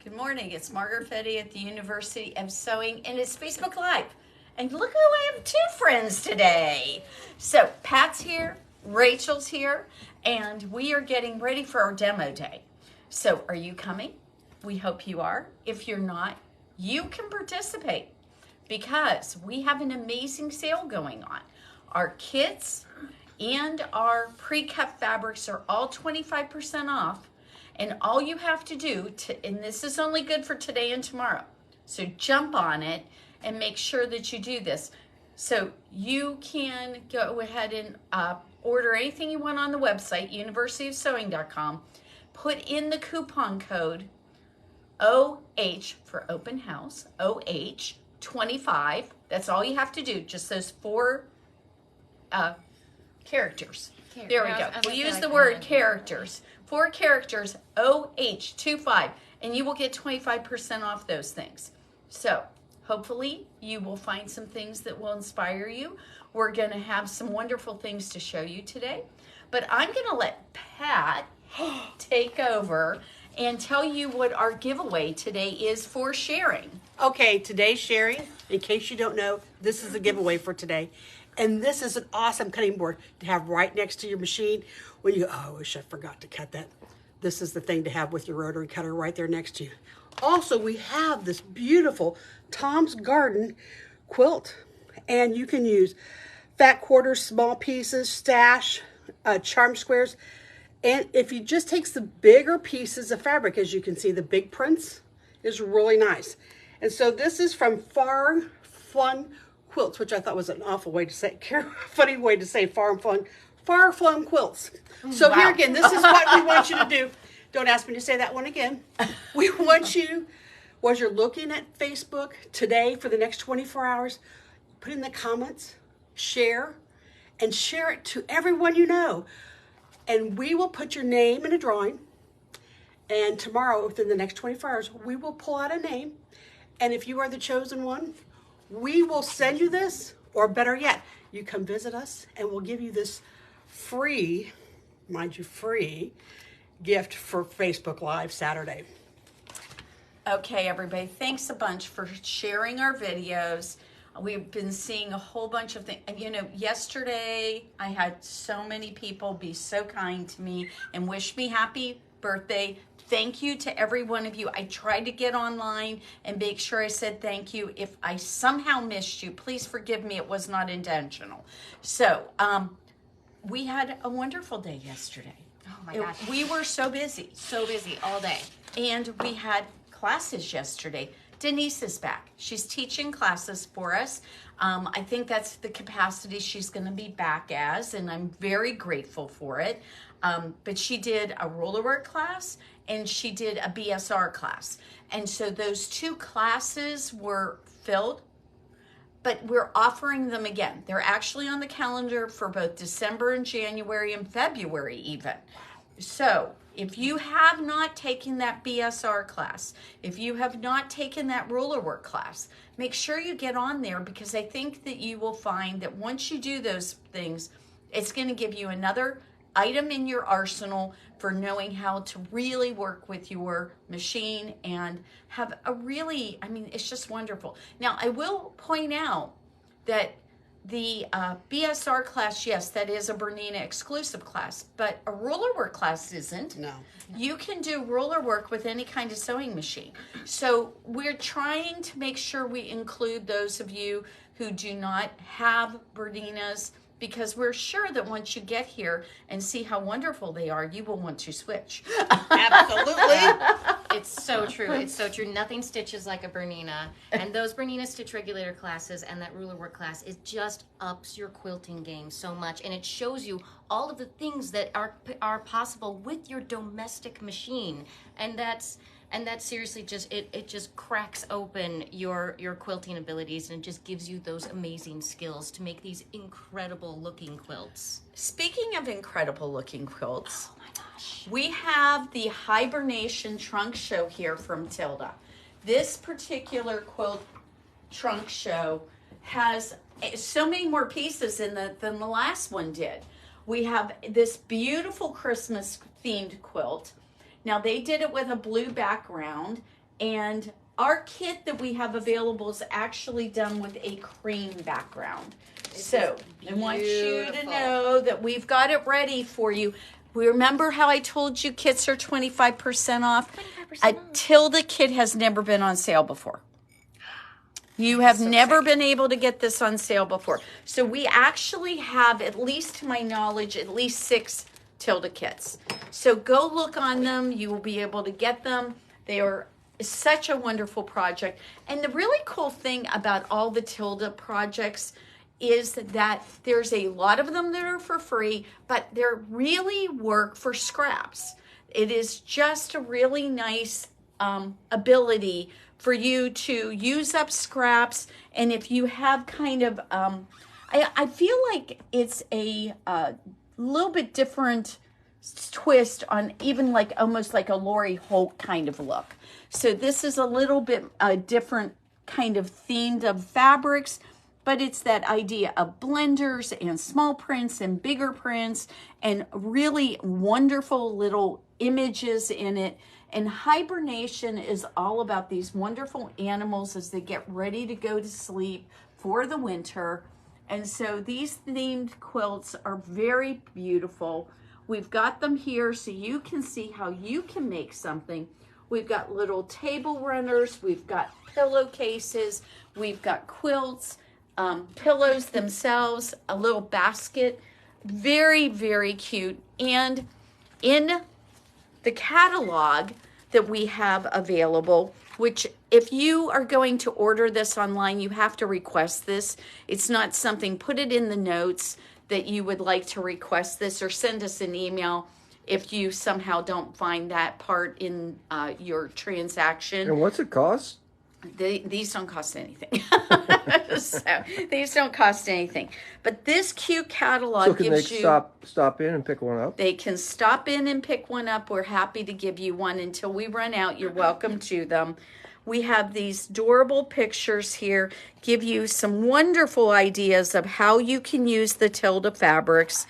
Good morning. It's Margaret Fetty at the University of Sewing, and it's Facebook Live. And look who I have two friends today. So Pat's here, Rachel's here, and we are getting ready for our demo day. So are you coming? We hope you are. If you're not, you can participate because we have an amazing sale going on. Our kits and our pre-cut fabrics are all 25% off. And all you have to do, and this is only good for today and tomorrow, so jump on it and make sure that you do this. So you can go ahead and order anything you want on the website, universityofsewing.com. Put in the coupon code OH for open house, OH25. That's all you have to do, just those four characters. There we go. We'll use the word characters. 4 characters, OH25, and you will get 25% off those things. So hopefully you will find some things that will inspire you. We're going to have some wonderful things to show you today. But I'm going to let Pat take over and tell you what our giveaway today is for sharing. Okay, today's sharing, in case you don't know, this is the giveaway for today. And this is an awesome cutting board to have right next to your machine when you go, oh, I wish I forgot to cut that. This is the thing to have with your rotary cutter right there next to you. Also, we have this beautiful Tom's Garden quilt, and you can use fat quarters, small pieces, stash, charm squares. And if you just takes the bigger pieces of fabric, as you can see, the big prints is really nice. And so this is from Far Flung Quilts, which I thought was an awful way to say, funny way to say Far Flung Quilts. So wow. Here again, this is what we want you to do. Don't ask me to say that one again. We want you, as you're looking at Facebook today for the next 24 hours, put in the comments, share, and share it to everyone you know. And we will put your name in a drawing. And tomorrow, within the next 24 hours, we will pull out a name. And if you are the chosen one, we will send you this, or better yet, you come visit us and we'll give you this free, mind you, free gift for Facebook Live Saturday. Okay, everybody, thanks a bunch for sharing our videos. We've been seeing a whole bunch of things. You know, yesterday I had so many people be so kind to me and wish me happy birthday. Thank you to every one of you. I tried to get online and make sure I said thank you. If I somehow missed you, please forgive me. It was not intentional. So we had a wonderful day yesterday. Oh my gosh. We were so busy. So busy all day. And we had classes yesterday. Denise is back. She's teaching classes for us. I think that's the capacity she's going to be back as, and I'm very grateful for it. But she did a roller work class and she did a BSR class. And so those 2 classes were filled, but we're offering them again. They're actually on the calendar for both December and January and February even. So if you have not taken that BSR class, if you have not taken that roller work class, make sure you get on there, because I think that you will find that once you do those things, it's going to give you another item in your arsenal for knowing how to really work with your machine and have a really, I mean, it's just wonderful. Now, I will point out that the BSR class, yes, that is a Bernina exclusive class, but a roller work class isn't. No. You can do roller work with any kind of sewing machine. So we're trying to make sure we include those of you who do not have Berninas, because we're sure that once you get here and see how wonderful they are, you will want to switch. Absolutely. It's so true. It's so true. Nothing stitches like a Bernina. And those Bernina Stitch Regulator classes and that ruler work class, it just ups your quilting game so much. And it shows you all of the things that are possible with your domestic machine. And that's seriously just, it just cracks open your quilting abilities, and it just gives you those amazing skills to make these incredible looking quilts. Speaking of incredible looking quilts, Oh my gosh. we have the Hibernation trunk show here from Tilda. This particular quilt trunk show has so many more pieces than the last one did. We have this beautiful Christmas themed quilt. Now they did it with a blue background, And our kit that we have available is actually done with a cream background. So I want you to know that we've got it ready for you. Remember how I told you kits are 25% off? 25% A Tilda kit has never been on sale before. You have never been able to get this on sale before. So we actually have, at least to my knowledge, at least 6 Tilda kits. So go look on them. You will be able to get them. They are such a wonderful project. And the really cool thing about all the Tilda projects is that there's a lot of them that are for free, but they're really work for scraps. It is just a really nice ability for you to use up scraps. And if you have kind of, I feel like it's a little bit different twist on even like almost like a Lori Holt kind of look. So this is a little bit different kind of themed of fabrics, but it's that idea of blenders and small prints and bigger prints and really wonderful little images in it. And Hibernation is all about these wonderful animals as they get ready to go to sleep for the winter. And so these themed quilts are very beautiful. We've got them here so you can see how you can make something. We've got little table runners, we've got pillowcases, we've got quilts, pillows themselves, a little basket. Very, very cute. And in the catalog that we have available, which if you are going to order this online, you have to request this. It's not something, put it in the notes that you would like to request this, or send us an email if you somehow don't find that part in your transaction. And what's it cost? These don't cost anything. So these don't cost anything. But this cute catalog So can gives they you... stop in and pick one up? They can stop in and pick one up. We're happy to give you one until we run out. You're welcome to them. We have these adorable pictures here, give you some wonderful ideas of how you can use the Tilda fabrics,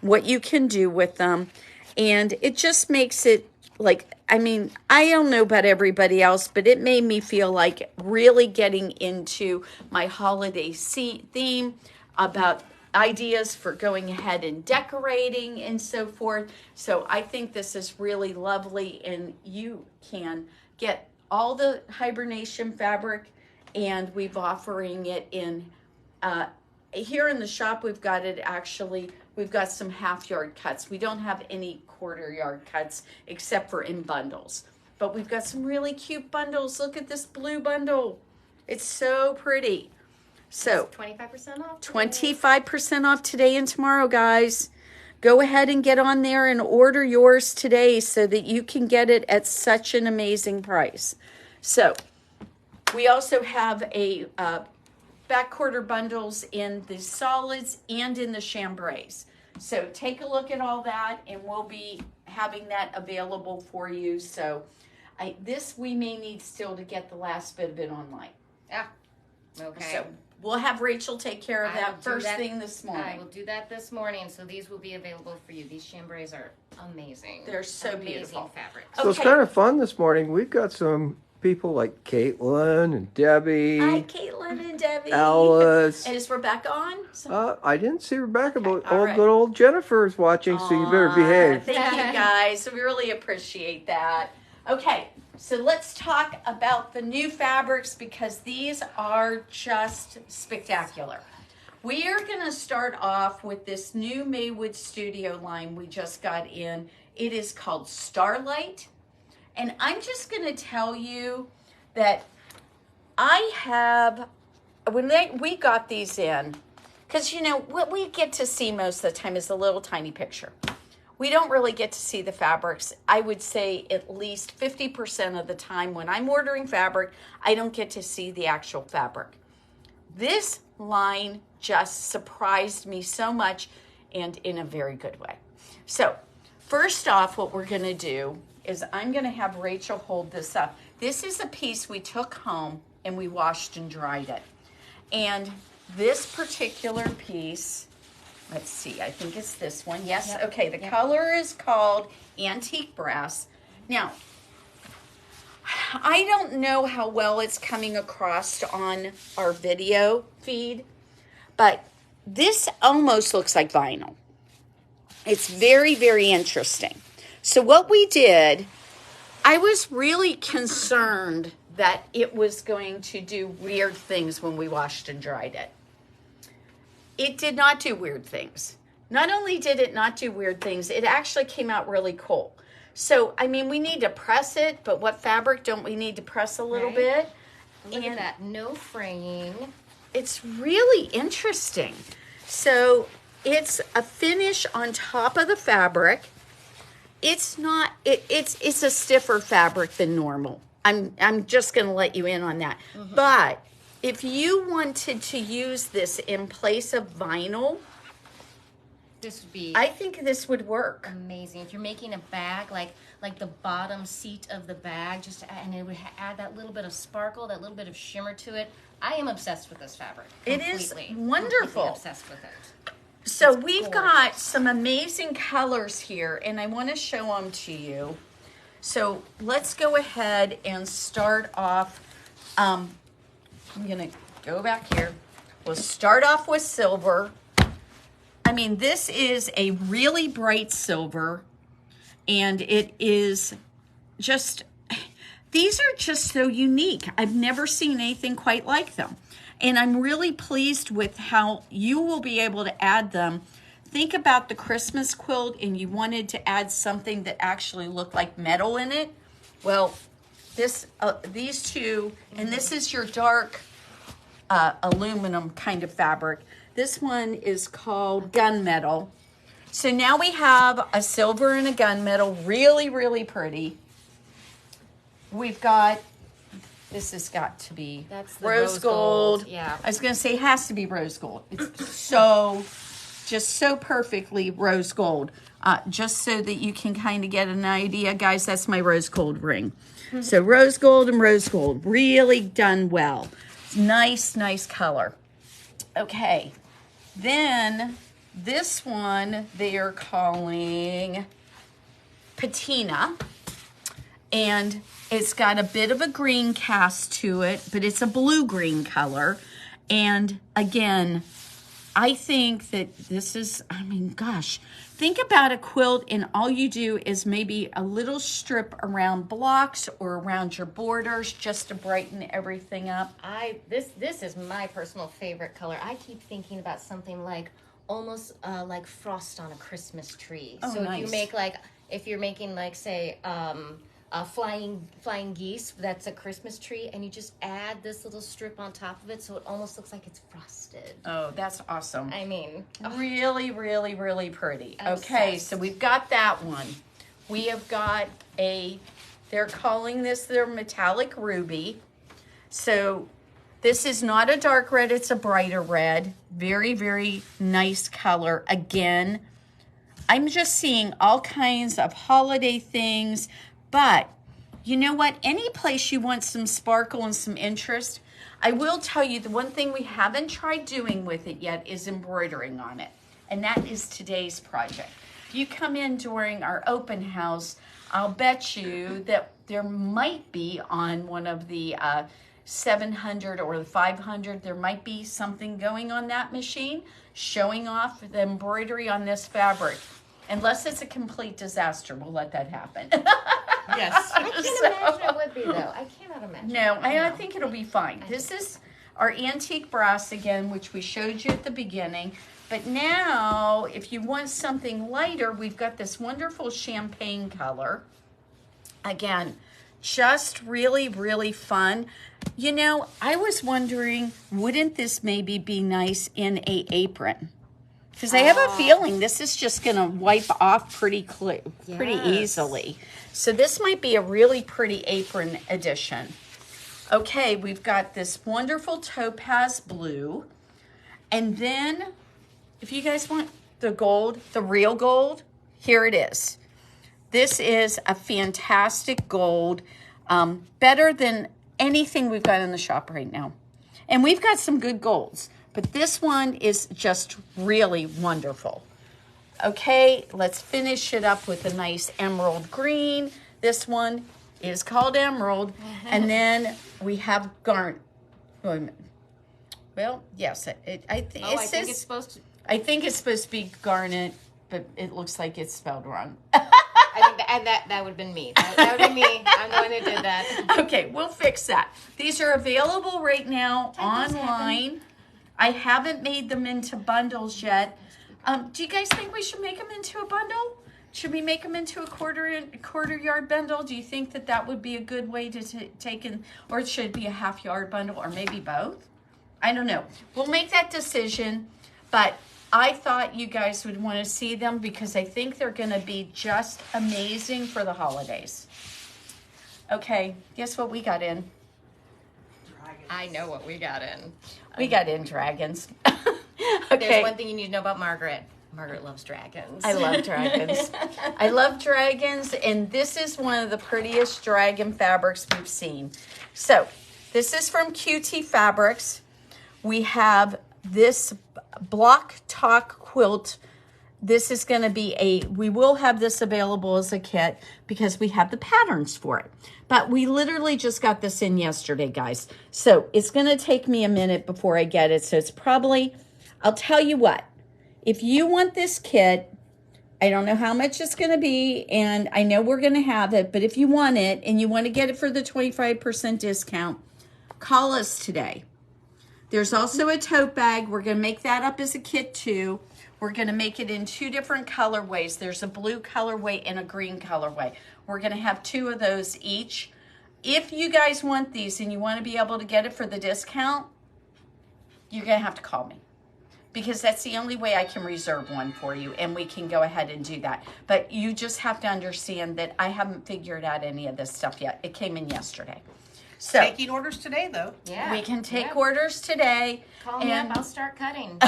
what you can do with them. And it just makes it like, I mean, I don't know about everybody else, but it made me feel like really getting into my holiday theme about ideas for going ahead and decorating and so forth. So I think this is really lovely, and you can get all the Hibernation fabric, and we've offering it in, here in the shop, we've got it actually, we've got some half yard cuts. We don't have any quarter yard cuts except for in bundles, but we've got some really cute bundles. Look at this blue bundle. It's so pretty. So 25% off. 25% off today and tomorrow, guys. Go ahead and get on there and order yours today so that you can get it at such an amazing price. So we also have a back quarter bundles in the solids and in the chambrays. So take a look at all that, and we'll be having that available for you. So this we may need still to get the last bit of it online. Yeah. Okay. So we'll have Rachel take care of I will that do first that. thing this morning. I will do that this morning, so these will be available for you. These chambrays are amazing. They're so amazing beautiful. fabrics. So it's Okay. kind of fun this morning. We've got some people like Caitlin and Debbie. Hi, Caitlin and Debbie. Alice. And is Rebecca on? I didn't see Rebecca, but all right. good old Jennifer's watching, so you better Aw, behave. Thank you, guys. We really appreciate that. Okay, so let's talk about the new fabrics, because these are just spectacular. We are going to start off with this new Maywood Studio line we just got in. It is called Starlight. And I'm just going to tell you that I have, when we got these in, because, you know, what we get to see most of the time is a little tiny picture. We don't really get to see the fabrics. I would say at least 50% of the time when I'm ordering fabric, I don't get to see the actual fabric. This line just surprised me so much, and in a very good way. So first off, what we're going to do is I'm going to have Rachel hold this up. This is a piece we took home and we washed and dried it. And this particular piece, let's see, I think it's this one. Yes, Yep. okay, the color is called Antique Brass. Now, I don't know how well it's coming across on our video feed, but this almost looks like vinyl. It's very, very interesting. So what we did, I was really concerned that it was going to do weird things when we washed and dried it. It did not do weird things. Not only did it not do weird things, it actually came out really cool. So, I mean, we need to press it, but what fabric don't we need to press a little bit? Look at that, no fraying. It's really interesting. So, it's a finish on top of the fabric. It's not, it's a stiffer fabric than normal. I'm just going to let you in on that. Mm-hmm. But if you wanted to use this in place of vinyl, this would be, I think this would work. Amazing. If you're making a bag, like the bottom seat of the bag, and it would add that little bit of sparkle, that little bit of shimmer to it. I am obsessed with this fabric. Completely. It is wonderful. Completely obsessed with it. So we've got some amazing colors here, and I want to show them to you. So let's go ahead and start off. I'm going to go back here. We'll start off with silver. I mean, this is a really bright silver, and it is just, these are just so unique. I've never seen anything quite like them. And I'm really pleased with how you will be able to add them. Think about the Christmas quilt and you wanted to add something that actually looked like metal in it. Well, these two, and this is your dark aluminum kind of fabric. This one is called gunmetal. So now we have a silver and a gunmetal, really, really pretty. We've got, this has got to be rose gold. Yeah. I was going to say it has to be rose gold. It's so, just so perfectly rose gold. Just so that you can kind of get an idea. Guys, that's my rose gold ring. Mm-hmm. So rose gold and rose gold, really done well. Nice, nice color. Okay. Then this one they are calling patina. And it's got a bit of a green cast to it, but it's a blue-green color. And again, I think that this is, I mean, gosh, think about a quilt and all you do is maybe a little strip around blocks or around your borders just to brighten everything up. This is my personal favorite color. I keep thinking about something like almost like frost on a Christmas tree. Oh, so nice. if you're making like say flying geese, that's a Christmas tree, and you just add this little strip on top of it so it almost looks like it's frosted. Oh, that's awesome. I mean, really, really, really pretty. Obsessed. Okay, so we've got that one. We have got they're calling this their metallic ruby. So this is not a dark red, it's a brighter red. Very, very nice color. Again, I'm just seeing all kinds of holiday things. But you know what? Any place you want some sparkle and some interest, I will tell you the one thing we haven't tried doing with it yet is embroidering on it. And that is today's project. If you come in during our open house, I'll bet you that there might be on one of the 700 or the 500, there might be something going on that machine showing off the embroidery on this fabric. Unless it's a complete disaster, we'll let that happen. Yes. I can't imagine it would be, though. I cannot imagine. No, I think it'll be fine. This is our antique brass again, which we showed you at the beginning. But now, if you want something lighter, we've got this wonderful champagne color. Again, just really, really fun. You know, I was wondering, wouldn't this maybe be nice in an apron? Because I have a feeling this is just going to wipe off pretty easily. So this might be a really pretty apron addition. Okay, we've got this wonderful topaz blue. And then, if you guys want the gold, the real gold, here it is. This is a fantastic gold, better than anything we've got in the shop right now. And we've got some good golds. But this one is just really wonderful. Okay, let's finish it up with a nice emerald green. This one It is called emerald. And then we have wait a minute. Well, yes, I think I think it's supposed to. I think it's supposed to be garnet, but it looks like it's spelled wrong. I think that would have been me. That would have been me. I'm the one who did that. Okay, we'll fix that. These are available right now online. I haven't made them into bundles yet. Do you guys think we should make them into a bundle? Should we make them into a quarter yard bundle? Do you think that would be a good way to take in, or it should be a half yard bundle, or maybe both? I don't know. We'll make that decision, but I thought you guys would want to see them because I think they're going to be just amazing for the holidays. Okay, guess what we got in? Dragons. I know what we got in. We got in dragons. There's Okay. one thing you need to know about Margaret. Margaret loves dragons. I love dragons. I love dragons, and this is one of the prettiest dragon fabrics we've seen. So, this is from QT Fabrics. We have this block talk quilt. This is going to be we will have this available as a kit because we have the patterns for it. But we literally just got this in yesterday, guys. So it's going to take me a minute before I get it. So it's probably, I'll tell you what, if you want this kit, I don't know how much it's going to be, and I know we're going to have it, but if you want it and you want to get it for the 25% discount, call us today. There's also a tote bag. We're going to make that up as a kit too. We're going to make it in 2 different colorways. There's a blue colorway and a green colorway. We're going to have 2 of those each. If you guys want these and you want to be able to get it for the discount, you're going to have to call me because that's the only way I can reserve one for you, and we can go ahead and do that. But you just have to understand that I haven't figured out any of this stuff yet. It came in yesterday. So Taking orders today, though. Yeah. we can take orders today. Call me up. I'll start cutting.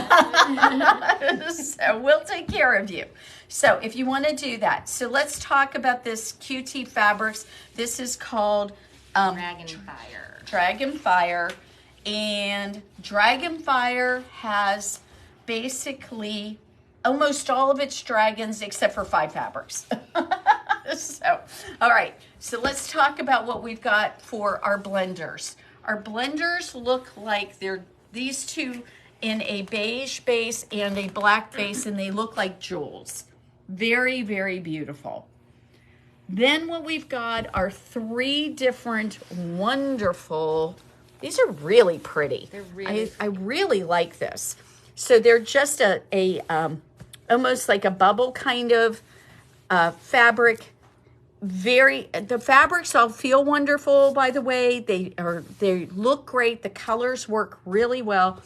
So we'll take care of you. So if you want to do that. So let's talk about this QT Fabrics. This is called Dragonfire. And Dragonfire has basically almost all of its dragons except for 5 fabrics. So, all right. So let's talk about what we've got for our blenders. Our blenders look like they're these 2 in a beige base and a black base, and they look like jewels. Very, very beautiful. Then what we've got are 3 different wonderful, these are really pretty. They're really I really like this. So they're just a almost like a bubble kind of fabric. The fabrics all feel wonderful, by the way. They look great. The colors work really well.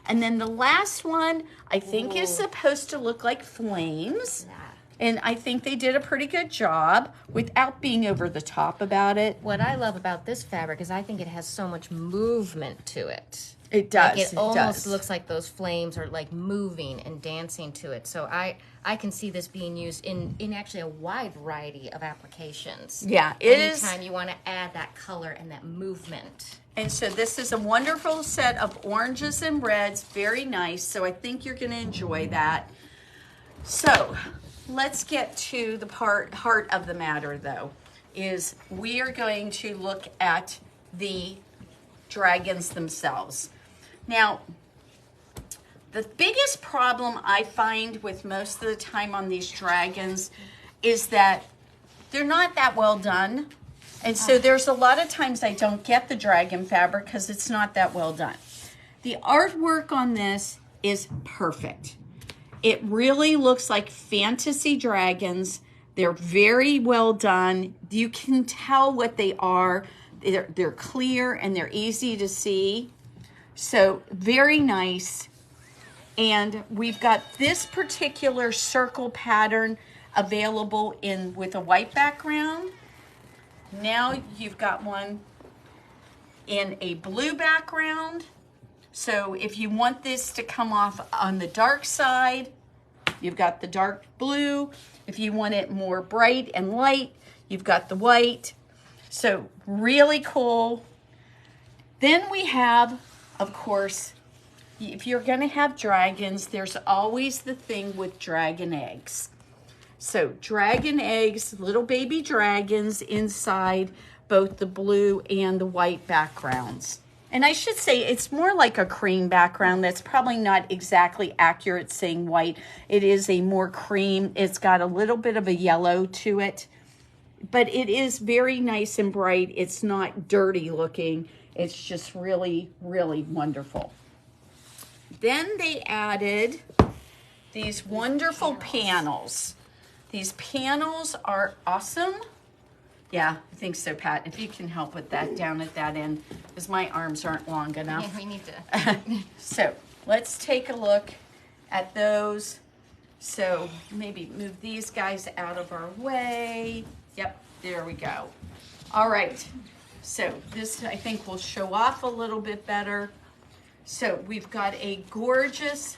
And then the last one, I think, is supposed to look like flames. Yeah. And I think they did a pretty good job without being over the top about it. What I love about this fabric is I think it has so much movement to it. It does. Like it almost looks like those flames are like moving and dancing to it. So I can see this being used in actually a wide variety of applications. Yeah, it is. Anytime you want to add that color and that movement. And so this is a wonderful set of oranges and reds. Very nice. So I think you're going to enjoy that. So let's get to the heart of the matter, though, is we are going to look at the dragons themselves. Now, the biggest problem I find with most of the time on these dragons is that they're not that well done. And so there's a lot of times I don't get the dragon fabric because it's not that well done. The artwork on this is perfect. It really looks like fantasy dragons. They're very well done. You can tell what they are. They're clear and they're easy to see. So very nice. And we've got this particular circle pattern available with a white background. Now you've got one in a blue background. So if you want this to come off on the dark side, you've got the dark blue. If you want it more bright and light, you've got the white. So really cool. Then we have, of course, if you're going to have dragons, there's always the thing with dragon eggs. So dragon eggs, little baby dragons inside both the blue and the white backgrounds. And I should say it's more like a cream background. That's probably not exactly accurate saying white. It is a more cream. It's got a little bit of a yellow to it, but it is very nice and bright. It's not dirty looking. It's just really, really wonderful. Then they added these wonderful panels. These panels are awesome. Yeah, I think so, Pat. If you can help with that down at that end, because my arms aren't long enough. Yeah, we need to. So let's take a look at those. So maybe move these guys out of our way. Yep, there we go. All right. So this, I think, will show off a little bit better. So we've got a gorgeous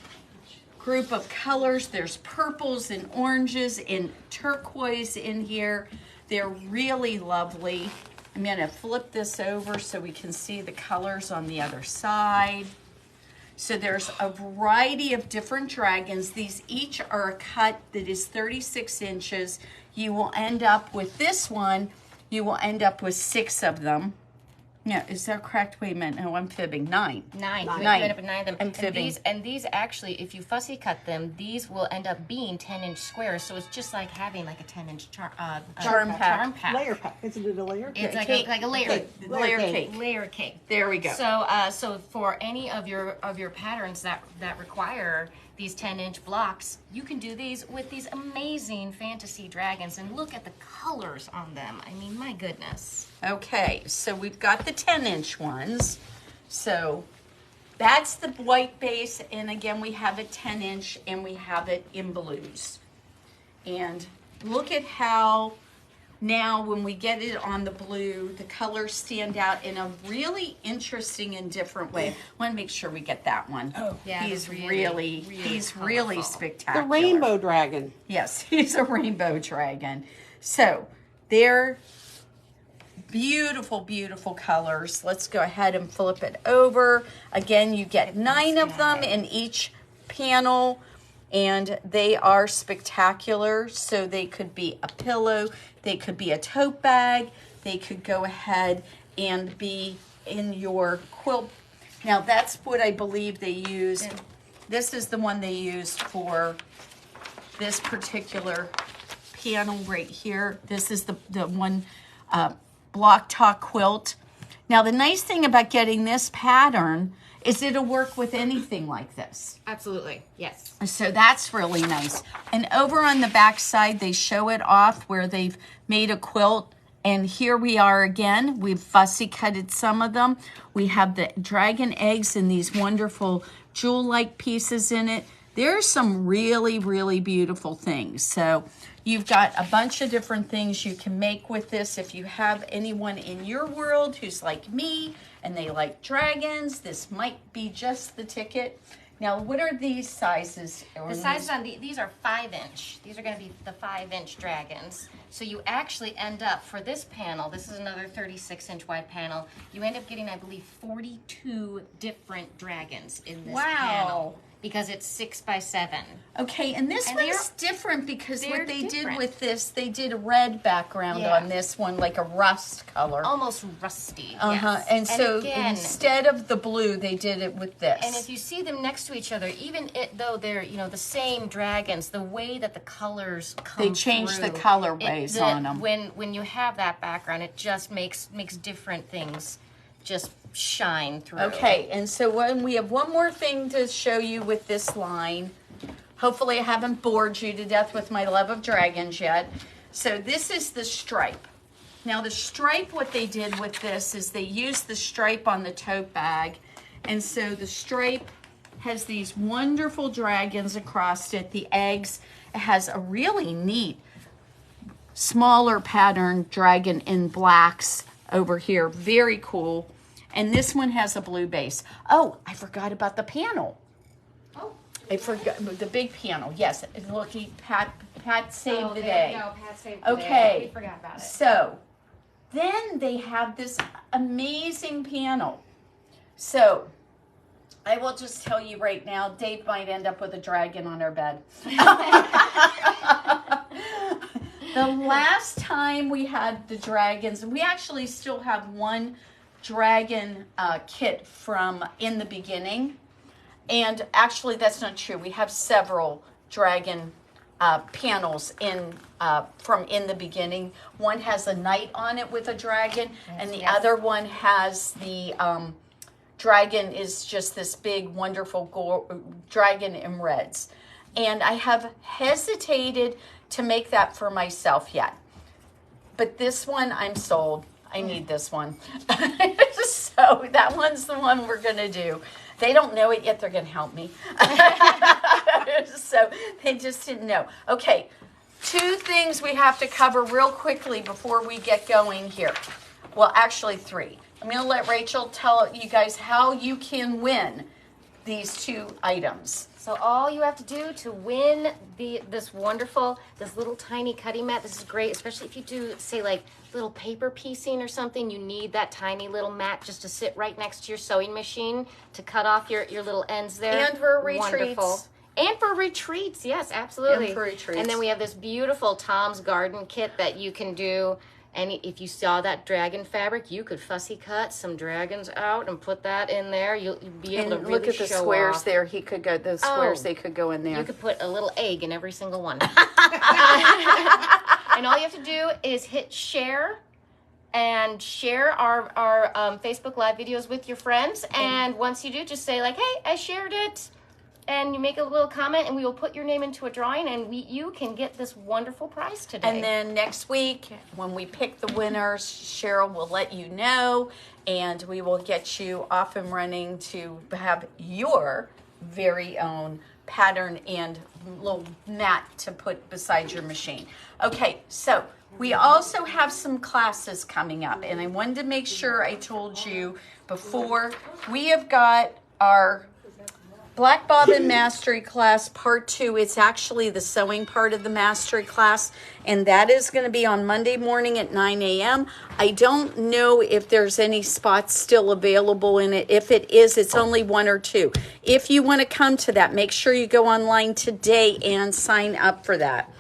group of colors. There's purples and oranges and turquoise in here. They're really lovely. I'm going to flip this over so we can see the colors on the other side. So there's a variety of different dragons. These each are a cut that is 36 inches. You will end up with this one, you will end up with 6 of them. Yeah, is that correct? Wait a minute. No, I'm fibbing. 9. 9. You Nine. end up with 9 of them. I'm fibbing. And these actually, if you fussy cut them, these will end up being 10-inch squares. So it's just like having like a 10-inch charm pack. Layer pack. Isn't it a layer? It's like Cake. a layer. Layer cake. Layer cake. There we go. So, so for any of your patterns that require these 10-inch blocks, you can do these with these amazing fantasy dragons. And look at the colors on them. I mean, my goodness. Okay, so we've got the 10-inch ones. So that's the white base, and again, we have a 10-inch, and we have it in blues. And look at how now when we get it on the blue, the colors stand out in a really interesting and different way. I want to make sure we get that one. Oh, yeah, he's really, really colorful. spectacular. The rainbow dragon. Yes, he's a rainbow dragon. So they're beautiful, beautiful colors. Let's go ahead and flip it over. Again, you get 9 of them in each panel, and they are spectacular. So they could be a pillow, they could be a tote bag, they could go ahead and be in your quilt. Now that's what I believe they used. This is the one they used for this particular panel right here. This is the one block top quilt. Now the nice thing about getting this pattern is it'll work with anything like this. Absolutely, yes. So that's really nice. And over on the back side, they show it off where they've made a quilt. And here we are again. We've fussy cutted some of them. We have the dragon eggs and these wonderful jewel-like pieces in it. There's some really, really beautiful things. So you've got a bunch of different things you can make with this. If you have anyone in your world who's like me and they like dragons, this might be just the ticket. Now, what are these sizes? The sizes on these are 5-inch. These are going to be the 5-inch dragons. So you actually end up, for this panel, this is another 36-inch wide panel, you end up getting, I believe, 42 different dragons in this panel. Because it's 6 by 7. Okay, and this And one's different because what they did different. with this, they did a red background Yeah. on this one, like a rust color. Almost rusty. Uh-huh. Yes. And so again, instead of the blue, they did it with this. and if you see them next to each other, even though they're the same dragons, the way that the colors come They changed the through, colorways on them. When you have that background, it just makes different things just shine through. Okay, and so when we have one more thing to show you with this line. Hopefully I haven't bored you to death with my love of dragons yet. So this is the stripe. Now the stripe, what they did with this is they used the stripe on the tote bag. And so the stripe has these wonderful dragons across it. The eggs, it has a really neat smaller pattern dragon in blacks over here. Very cool. And this one has a blue base. Oh, I forgot about the panel. Oh. I forgot the big panel. Yes, look, Pat saved the there day. you go. Pat saved the Okay. day. We forgot about it. So then they have this amazing panel. So I will just tell you right now, Dave might end up with a dragon on our bed. The last time we had the dragons, we actually still have one dragon kit from in the beginning. And actually, that's not true. We have several dragon panels from in the beginning. One has a knight on it with a dragon, and the other one has the dragon is just this big, wonderful dragon in reds. And I have hesitated to make that for myself yet. But this one, I'm sold. I need this one. So that one's the one we're going to do. They don't know it yet. They're going to help me. So they just didn't know. Okay, 2 things we have to cover real quickly before we get going here. Well, actually 3. I'm going to let Rachel tell you guys how you can win these 2 items. So all you have to do to win this little tiny cutting mat, this is great, especially if you do, say, like little paper piecing or something, you need that tiny little mat just to sit right next to your sewing machine to cut off your little ends there. And for retreats. Wonderful. And for retreats, yes, absolutely. And for retreats. And then we have this beautiful Tom's Garden kit that you can do. And if you saw that dragon fabric, you could fussy cut some dragons out and put that in there. You'll be able to really look at the show squares off. there. He could go. Those squares, they could go in there. You could put a little egg in every single one. And all you have to do is hit share and share our Facebook Live videos with your friends. And once you do, just say like, "Hey, I shared it." And you make a little comment, and we will put your name into a drawing, and you can get this wonderful prize today. And then next week, when we pick the winners, Cheryl will let you know, and we will get you off and running to have your very own pattern and little mat to put beside your machine. Okay, so we also have some classes coming up, and I wanted to make sure I told you before. We have got our Black Bobbin Mastery Class Part 2. It's actually the sewing part of the Mastery Class, and that is going to be on Monday morning at 9 a.m. I don't know if there's any spots still available in it. If it is, it's only 1 or 2. If you want to come to that, make sure you go online today and sign up for that.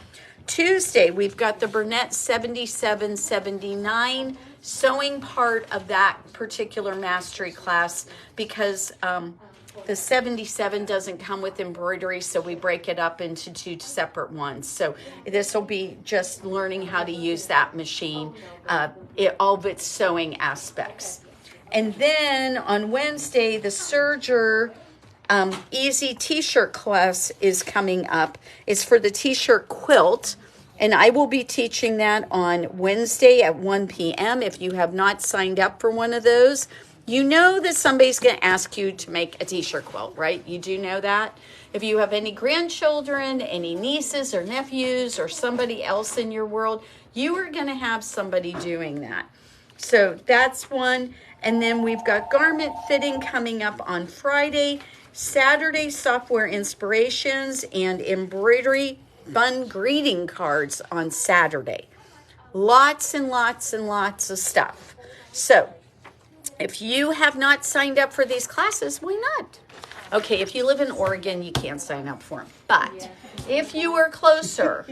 Tuesday, we've got the Bernette 7779 sewing part of that particular Mastery Class because the 77 doesn't come with embroidery, so we break it up into 2 separate ones. So this will be just learning how to use that machine, all of its sewing aspects. And then on Wednesday, the Serger Easy T-shirt class is coming up. It's for the T-shirt quilt, and I will be teaching that on Wednesday at 1 p.m. If you have not signed up for one of those, you know that somebody's going to ask you to make a T-shirt quilt, right? You do know that. If you have any grandchildren, any nieces or nephews or somebody else in your world, you are going to have somebody doing that. So that's one. And then we've got garment fitting coming up on Friday. Saturday, software inspirations and embroidery bun greeting cards on Saturday. Lots and lots and lots of stuff. So if you have not signed up for these classes, why not? Okay, if you live in Oregon, you can't sign up for them. But if you are closer,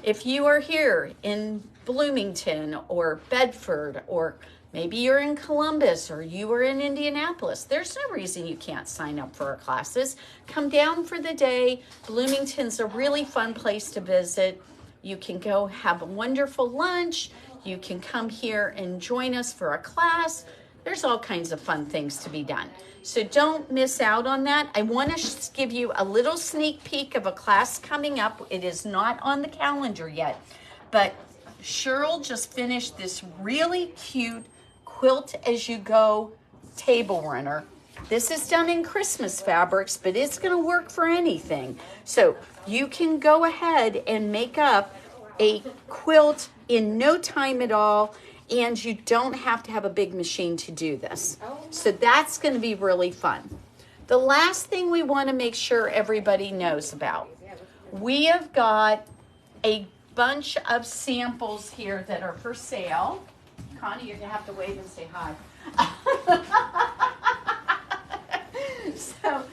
if you are here in Bloomington or Bedford, or maybe you're in Columbus or you are in Indianapolis, there's no reason you can't sign up for our classes. Come down for the day. Bloomington's a really fun place to visit. You can go have a wonderful lunch. You can come here and join us for a class. There's all kinds of fun things to be done. So don't miss out on that. I want to give you a little sneak peek of a class coming up. It is not on the calendar yet, but Cheryl just finished this really cute quilt as you go table runner. This is done in Christmas fabrics, but it's going to work for anything. So you can go ahead and make up a quilt in no time at all. And you don't have to have a big machine to do this. So that's going to be really fun. The last thing we want to make sure everybody knows about, we have got a bunch of samples here that are for sale. Connie, you're going to have to wave and say hi. So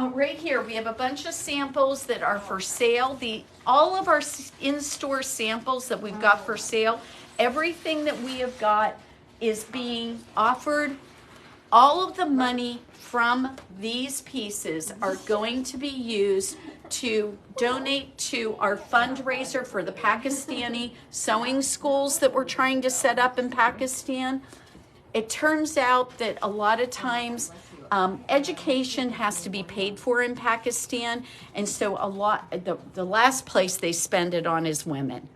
Right here, we have a bunch of samples that are for sale. All of our in-store samples that we've got for sale, everything that we have got is being offered. All of the money from these pieces are going to be used to donate to our fundraiser for the Pakistani sewing schools that we're trying to set up in Pakistan. It turns out that a lot of times education has to be paid for in Pakistan, and so the last place they spend it on is women.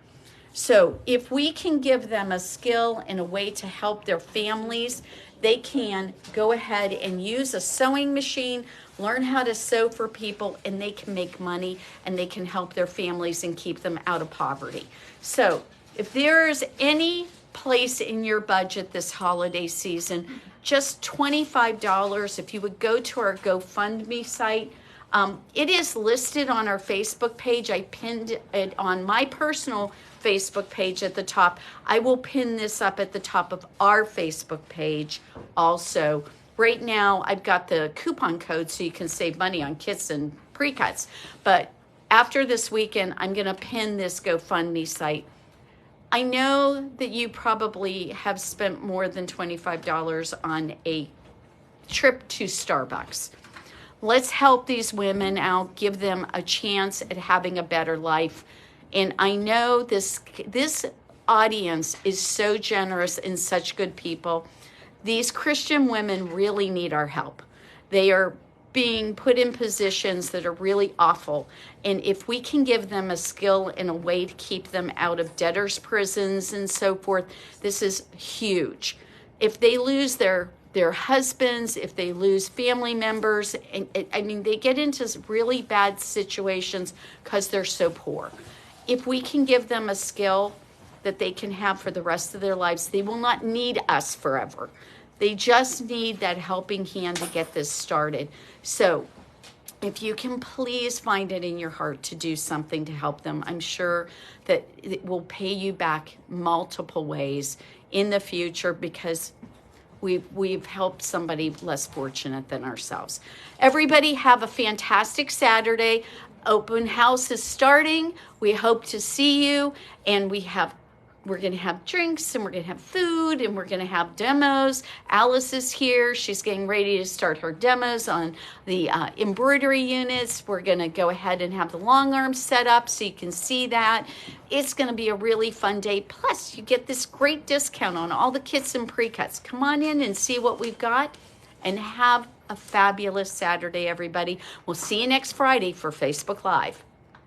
So if we can give them a skill and a way to help their families, they can go ahead and use a sewing machine, learn how to sew for people, and they can make money and they can help their families and keep them out of poverty. So if there is any place in your budget this holiday season, just $25. If you would go to our GoFundMe site, it is listed on our Facebook page. I pinned it on my personal Facebook page at the top. I will pin this up at the top of our Facebook page also. Right now, I've got the coupon code so you can save money on kits and pre-cuts. But after this weekend, I'm going to pin this GoFundMe site. I know that you probably have spent more than $25 on a trip to Starbucks. Let's help these women out, give them a chance at having a better life. And I know this audience is so generous and such good people. These Christian women really need our help. They are being put in positions that are really awful. And if we can give them a skill and a way to keep them out of debtors' prisons and so forth, this is huge. If they lose their husbands, if they lose family members, and I mean, they get into really bad situations because they're so poor. If we can give them a skill that they can have for the rest of their lives, they will not need us forever. They just need that helping hand to get this started. So if you can please find it in your heart to do something to help them, I'm sure that it will pay you back multiple ways in the future because we've helped somebody less fortunate than ourselves. Everybody have a fantastic Saturday. Open house is starting. We hope to see you, and we're going to have drinks, and we're going to have food, and we're going to have demos. Alice is here. She's getting ready to start her demos on the embroidery units. We're going to go ahead and have the long arms set up so you can see that. It's going to be a really fun day. Plus, you get this great discount on all the kits and pre-cuts. Come on in and see what we've got, and have a fabulous Saturday, everybody. We'll see you next Friday for Facebook Live.